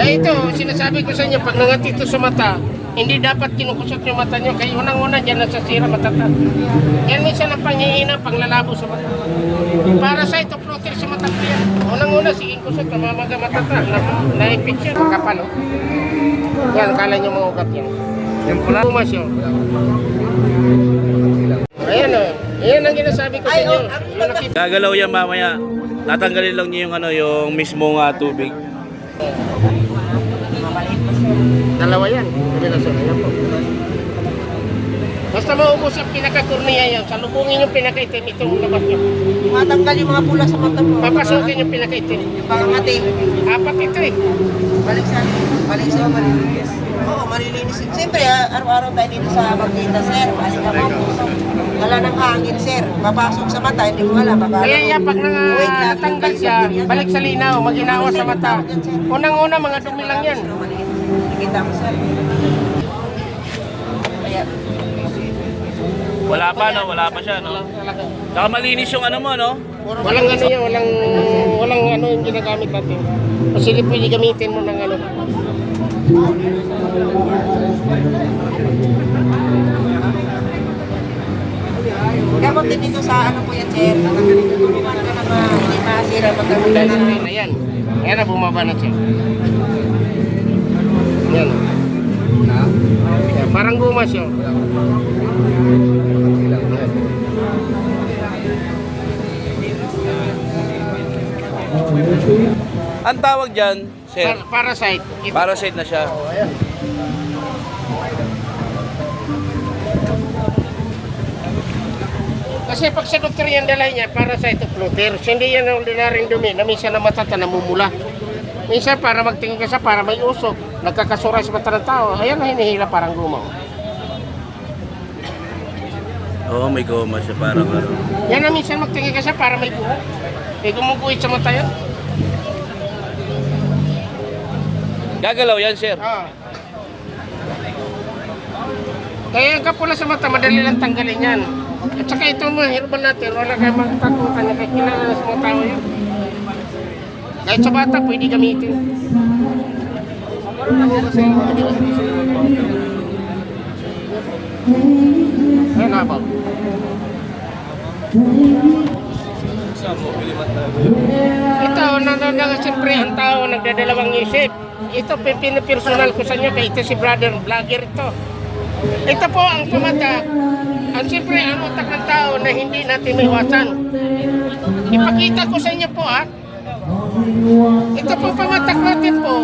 ito, sinasabi ko sa inyo, pag nangatit ito sa mata, hindi dapat kinukusot yung mata nyo. Kaya unang-una dyan nasasira matata. Yan minsan ang panghihina, panglalabo sa mata. Para sa ito, floater sa mata ko yan. Unang-una, sige kusot, namamaga matata. Na-infection, kapal. Oh. Yan, kala nyo maugat yan. Yan pula. Pumas yun. Ayan o. Ayan ang ginasabi ko sa inyo. Gagalaw yan mamaya. Tatanggalin lang niyo yung yung mismong tubig. Dalawa yan. Ayan po. Basta maubos ang pinaka-cornea yan. Salubungin yung pinaka-itim. Itong labas nyo. Matanggal yung mga pula sa mata mo. Papasukin yung pinaka-itim. Yung pangangati. Apat ito eh. Balik sa malilinis. Oo, malilinis. Siyempre, araw-araw tayo dito sa Magdita, sir. Balik ka mo. Wala nang hangin, sir. Papasok sa mata, hindi mo alam. Kaya yan, pag natanggal siya, balik sa linaw, mag-inawa sa mata. Unang-una, mga dumi lang yan. Nakita mo, sir. Ayan. Wala pa, no? Wala pa siya, no? Saka malinis yung ano mo, no? Walang ano yan, walang ano yung ginagamit natin. Kasi hindi pwede gamitin mo ng ano. Gamot din dito sa ano po yan, sir. Tulungan ka na hindi masira magkaroon na ng... Ayan. Ayan na, bumaba na siya. Ayan. Ayan, parang guma siya. Ang tawag dyan, sir, Parasite. Ito. parasite na siya. Ayan. Kasi pag sa doktor yan dalay niya, parasite of floater. So, hindi yan ang ordinaryong dumi na minsan na mata namumula. Minsan para magtingin ka siya, para may usok. Nagkakasura sa mata ng tao. Ayan na hinihila parang gumaw. Oo, may goma siya parang ano. Yan na minsan magtingin ka siya para may buhok. May gumuguhit sa mata yan. Gagalaw yan, sir. Ah. Kaya ang kapula sa mata, madali lang tanggalin yan. At saka ito mo, herbal natin, wala kayong makatakutan na kakilala na sa mga tao yun. Kahit sa bata, pwede gamitin. Ayan na ba? Ito, siyempre ang tao nagdadalawang isip. Ito, pinapersonal ko sa inyo, kaya ito si brother, vlogger ito. Ito po ang pamatak. Ang siyempre, ang utak ng tao na hindi natin maiwasan. Ipakita ko sa inyo po ha. Ito po pamatak natin po.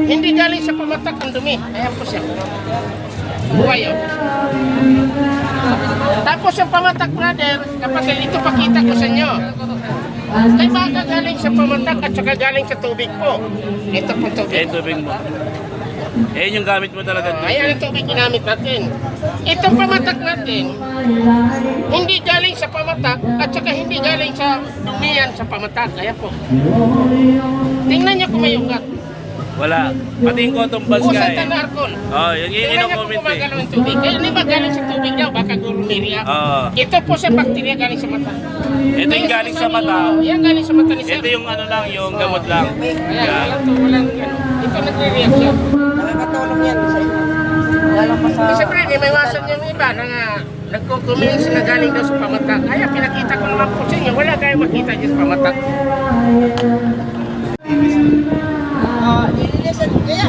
Hindi galing sa pamatak ang dumi. Ayan po siya. Buhay o. Tapos yung pamatak brother, kapag ito pakita ko sa inyo. Ay baka galing sa pamatak at saka galing sa tubig po. Ito po tubig. Eh, tubig mo. Eh, yung gamit mo talaga. Ayan ang tubig ginamit natin. Itong pamatak natin, hindi galing sa pamatak at saka hindi galing sa dumiyan sa pamatak. Ayan po. Tingnan niyo kung may ugat. Wala. Pati yung cotton buds ka Usan eh. na alcohol. Oh, yun Tingnan ang niyo kung comment eh. gumagalaw yung tubig. Kaya hindi ba galing sa tubig daw, baka gurumiria. Oo. Ito po sa bakterya galing sa mata. Ito yung galing sa mata. Yan galing sa mata ni Sir. Ito yung ano lang, yung gamot lang. Ayan, walang ano. Ito nagre-react siya. Nakakatulong yan sa inyo. Lalo pa sa... Kasi pre, may iwasan yung iba na nga nagkukumilis na galing daw sa pamatak. Kaya pinakita ko naman po sa inyo, wala kayong makita dyan sa pamatak. Nililisan. Kaya,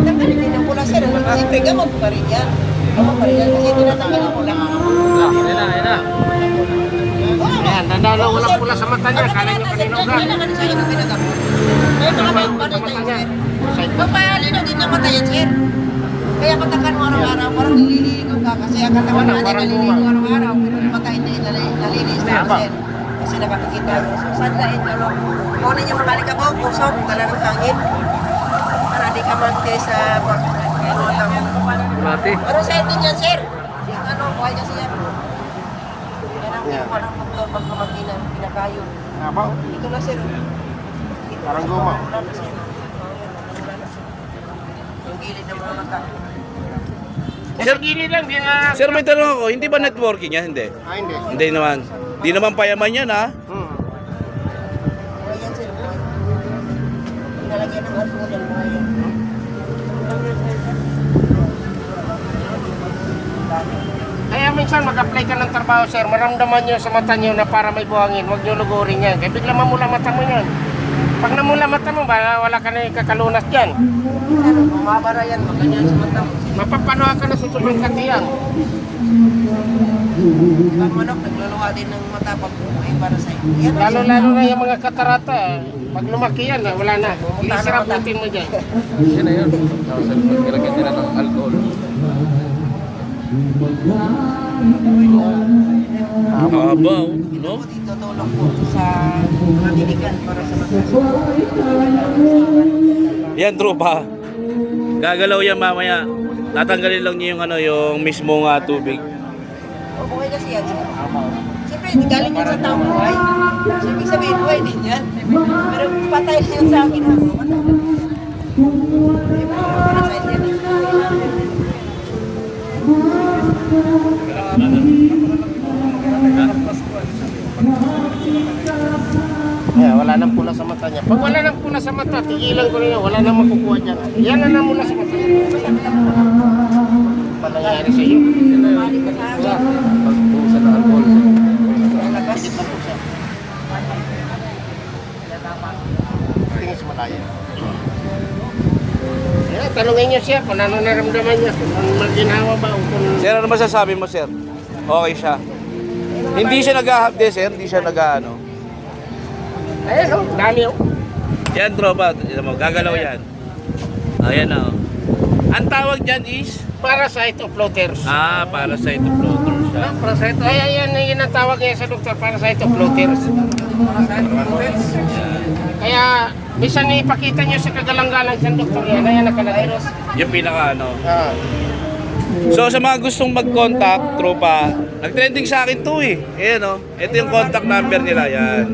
nagkalit din ang pula, sir. Siyempre, gamot pa rin yan. Gamot pa rin yan. Kasi tinatanggal ang pula. Ayan na. Ayan, nandalo walang pula sa mata niya. Kala niyo kanino ka. Kailangan sa inyo ng pinagamot. Kaya mga paano tayo, sir? Magpahalinan din ng mata yan, sir. Kaya katakan mo araw-araw, parang nililigo ka. Kasi ang katawan natin naliligo araw-araw. Pero yung mata hindi nalinis na, sir. Kasi nakakakita. So, saan lain ka, no? Kung niya makalik ka po, pusok, dala ng hangin. Para di ka man kayo sa Mati. pero sa atin yan, sir. Yung ano, buhay kasi yan. Yan ang walang doktor pag kumakinan, pinakayo. Abaw. Ito na, sir. Parang guma. Wala na, sir. Yung gilid ng mga mata. Sa gilid lang, di na... Sir, may tanong ako, hindi ba networking yan? Hindi. Ah, hindi. Hindi naman. Hindi naman payaman yan, ha? Buhay yan, sir. Buhay. Nalagyan ng alcohol yan. Kaya minsan mag-apply ka ng trabaho, sir, maramdaman nyo sa mata nyo na para may buhangin, huwag nyo lugurin yan. Kaya bigla mamula mata mo yan. Pag namula mata mo, wala ka na ikakalunas dyan. Bumabara yan, maganyan sa mata mo. Mapapanoa ka na sa sobrang katiyan. Ibang manok, nagluluha din ng mata pag may para sa'yo. Yan, Lalo-lalo na yung mga katarata. Pag lumaki yan, wala na. Isiraputin mo dyan. Yan na yun. Tapos nilagyan nila ng alcohol. Haba, Ito no? po dito tulong po sa mga diligan para sa mata. Yan, tropa. Gagalaw yan mamaya. Tatanggalin lang niyo yung ano, yung mismong tubig. O buhay kasi yan. Siyempre, hindi galing yan sa taong buhay. Siyempre sabihin, buhay din yan. Pero patay na yun sa akin. Patay na. Siyempre, para sa yan. Wala nang pula sa mata niya. Pag wala nang pula sa mata, tigilan ko rin yan. Wala nang makukuha dyan. Yan na nang mula sa mata niya. Ano nangyari sa iyo? Mali ka sa akin. Pagpusa ng alcohol. Labas. Tingin sa malaya. Tanungin niyo siya kung ano naramdaman niya. Kung maginawa ba o kung... Sir, ano masasabi mo, sir? Okay siya. Hindi siya nag-ahapde, sir. Hindi siya nag-ano. Ayun o, dami o. Yan, tropa. Tignan mo, gagalaw yan. Ayan na, oh. Ang tawag dyan is... Parasite of floaters. Parasite of floater siya. Parasite. Ay, yun ang tawag niya sa doktor. Parasite of floaters. Kaya, bisan ipakita niyo sa kagalang-galang sa doktor yan. Ayan nakalagay. Yung pinaka ano. Ah. So sa mga gustong mag-contact, tropa, nag-trending sa akin to eh. Ayan oh. Ito yung contact number nila, yan.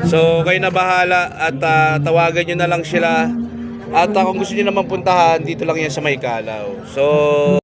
So kayo na bahala at tawagan nyo na lang sila. At kung gusto nyo naman puntahan, dito lang yan sa May Kalaw. So